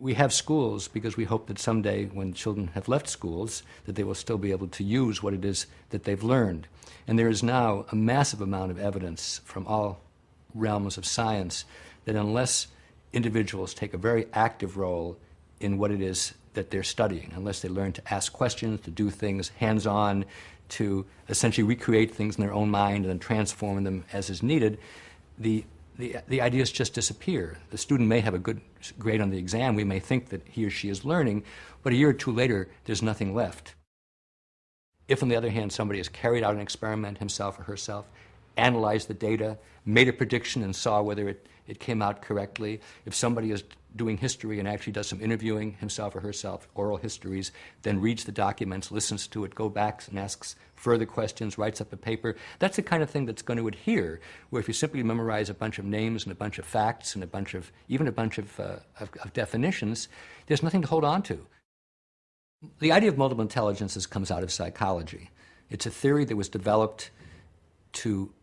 we have schools because we hope that someday when children have left schools that they will still be able to use what it is that they've learned. And there is now a massive amount of evidence from all realms of science that unless individuals take a very active role in what it is that they're studying, unless they learn to ask questions, to do things hands-on, to essentially recreate things in their own mind and then transform them as is needed, the ideas just disappear. The student may have a good grade on the exam. We may think that he or she is learning, but a year or two later, there's nothing left. If, on the other hand, somebody has carried out an experiment himself or herself, analyzed the data, made a prediction and saw whether it came out correctly, if somebody is doing history and actually does some interviewing himself or herself, oral histories, then reads the documents, listens to it, goes back and asks further questions, writes up a paper, that's the kind of thing that's going to adhere, where if you simply memorize a bunch of names and a bunch of facts and even a bunch of definitions, there's nothing to hold on to. The idea of multiple intelligences comes out of psychology. It's a theory that was developed to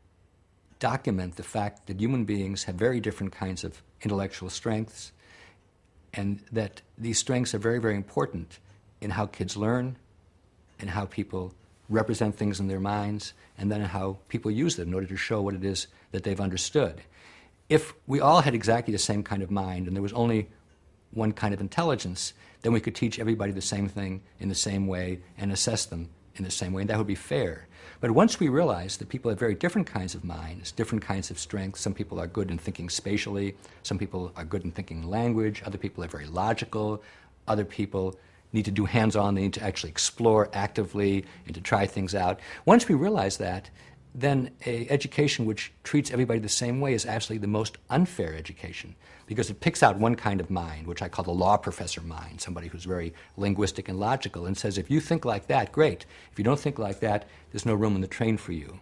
document the fact that human beings have very different kinds of intellectual strengths, and that these strengths are very, very important in how kids learn, and how people represent things in their minds, and then how people use them in order to show what it is that they've understood. If we all had exactly the same kind of mind and there was only one kind of intelligence, then we could teach everybody the same thing in the same way and assess them in the same way, and that would be fair. But once we realize that people have very different kinds of minds, different kinds of strengths, some people are good in thinking spatially, some people are good in thinking language, other people are very logical, other people need to do hands-on, they need to actually explore actively and to try things out. Once we realize that, then an education which treats everybody the same way is actually the most unfair education, because it picks out one kind of mind, which I call the law professor mind, somebody who's very linguistic and logical, and says, if you think like that, great. If you don't think like that, there's no room in the train for you.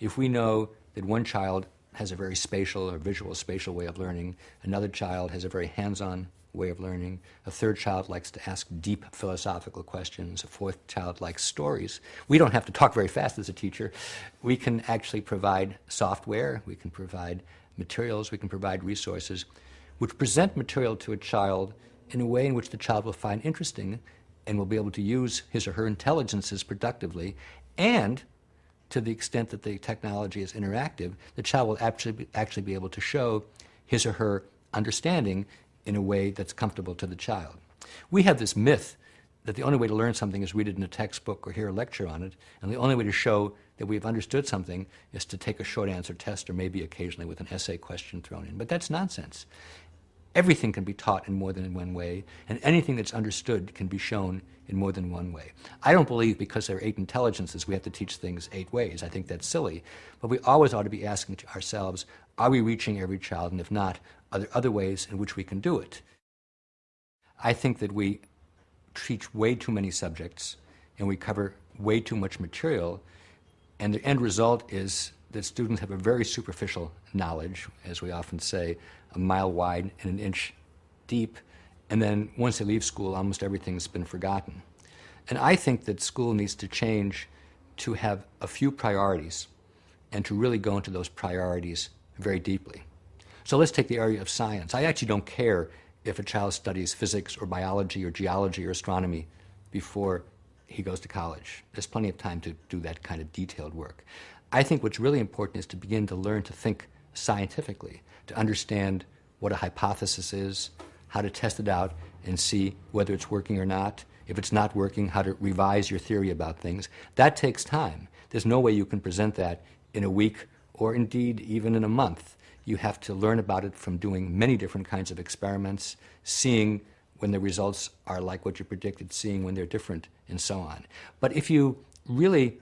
If we know that one child has a very spatial or visual spatial way of learning, another child has a very hands-on way of learning, a third child likes to ask deep philosophical questions, a fourth child likes stories. We don't have to talk very fast as a teacher. We can actually provide software, we can provide materials, we can provide resources which present material to a child in a way in which the child will find interesting and will be able to use his or her intelligences productively, and to the extent that the technology is interactive, the child will actually be able to show his or her understanding in a way that's comfortable to the child. We have this myth that the only way to learn something is read it in a textbook or hear a lecture on it, and the only way to show that we've understood something is to take a short answer test, or maybe occasionally with an essay question thrown in. But that's nonsense. Everything can be taught in more than one way, and anything that's understood can be shown in more than one way. I don't believe because there are 8 intelligences we have to teach things 8 ways. I think that's silly. But we always ought to be asking ourselves, are we reaching every child? And if not, are there other ways in which we can do it? I think that we teach way too many subjects and we cover way too much material, and the end result is that students have a very superficial knowledge, as we often say, a mile wide and an inch deep, and then once they leave school, almost everything's been forgotten. And I think that school needs to change to have a few priorities and to really go into those priorities very deeply. So let's take the area of science. I actually don't care if a child studies physics or biology or geology or astronomy before he goes to college. There's plenty of time to do that kind of detailed work. I think what's really important is to begin to learn to think scientifically, to understand what a hypothesis is, how to test it out and see whether it's working or not. If it's not working, how to revise your theory about things. That takes time. There's no way you can present that in a week or indeed even in a month. You have to learn about it from doing many different kinds of experiments, seeing when the results are like what you predicted, seeing when they're different, and so on. But if you really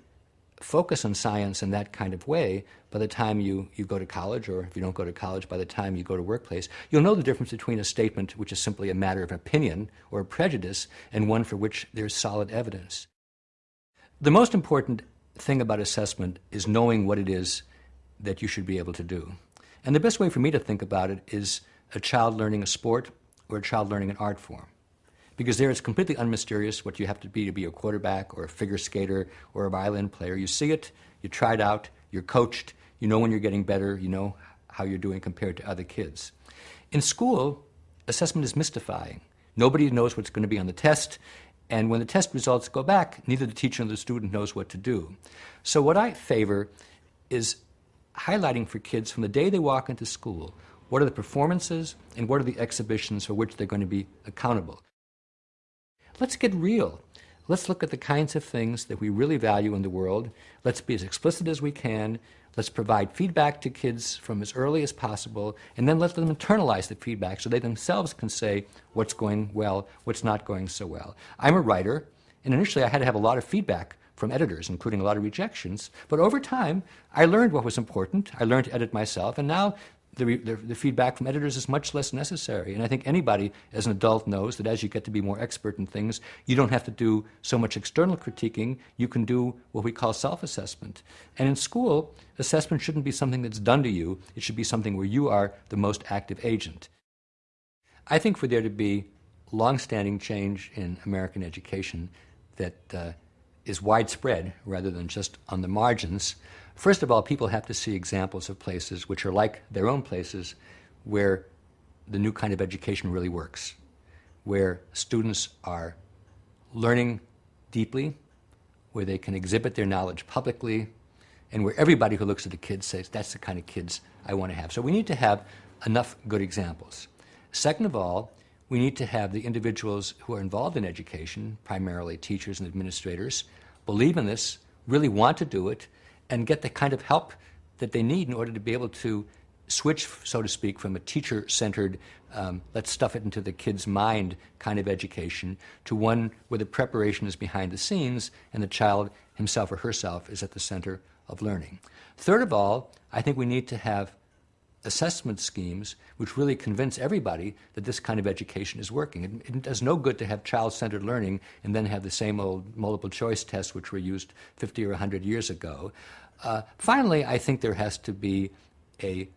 focus on science in that kind of way, by the time you go to college, or if you don't go to college, by the time you go to workplace, you'll know the difference between a statement which is simply a matter of opinion or prejudice and one for which there's solid evidence. The most important thing about assessment is knowing what it is that you should be able to do. And the best way for me to think about it is a child learning a sport or a child learning an art form. Because there it's completely unmysterious what you have to be a quarterback or a figure skater or a violin player. You see it, you try it out, you're coached, you know when you're getting better, you know how you're doing compared to other kids. In school, assessment is mystifying. Nobody knows what's going to be on the test, and when the test results go back, neither the teacher nor the student knows what to do. So what I favor is highlighting for kids from the day they walk into school, what are the performances and what are the exhibitions for which they're going to be accountable. Let's get real. Let's look at the kinds of things that we really value in the world. Let's be as explicit as we can. Let's provide feedback to kids from as early as possible, and then let them internalize the feedback so they themselves can say what's going well, what's not going so well. I'm a writer, and initially I had to have a lot of feedback from editors, including a lot of rejections. But over time, I learned what was important. I learned to edit myself, and now the feedback from editors is much less necessary. And I think anybody as an adult knows that as you get to be more expert in things, you don't have to do so much external critiquing. You can do what we call self-assessment. And in school, assessment shouldn't be something that's done to you. It should be something where you are the most active agent. I think for there to be long-standing change in American education that is widespread rather than just on the margins, first of all, people have to see examples of places which are like their own places where the new kind of education really works, where students are learning deeply, where they can exhibit their knowledge publicly, and where everybody who looks at the kids says, that's the kind of kids I want to have. So we need to have enough good examples. Second of all, we need to have the individuals who are involved in education, primarily teachers and administrators, believe in this, really want to do it, and get the kind of help that they need in order to be able to switch, so to speak, from a teacher-centered, let's stuff it into the kid's mind kind of education to one where the preparation is behind the scenes and the child himself or herself is at the center of learning. Third of all, I think we need to have assessment schemes which really convince everybody that this kind of education is working. It does no good to have child-centered learning and then have the same old multiple choice tests which were used 50 or 100 years ago. Finally, I think there has to be a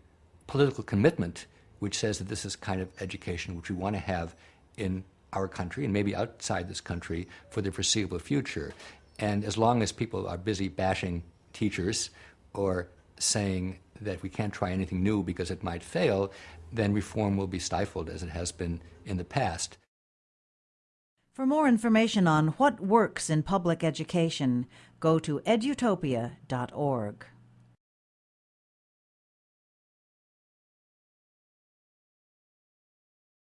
political commitment which says that this is kind of education which we want to have in our country and maybe outside this country for the foreseeable future. And as long as people are busy bashing teachers or saying that we can't try anything new because it might fail, then reform will be stifled as it has been in the past. For more information on what works in public education, go to edutopia.org.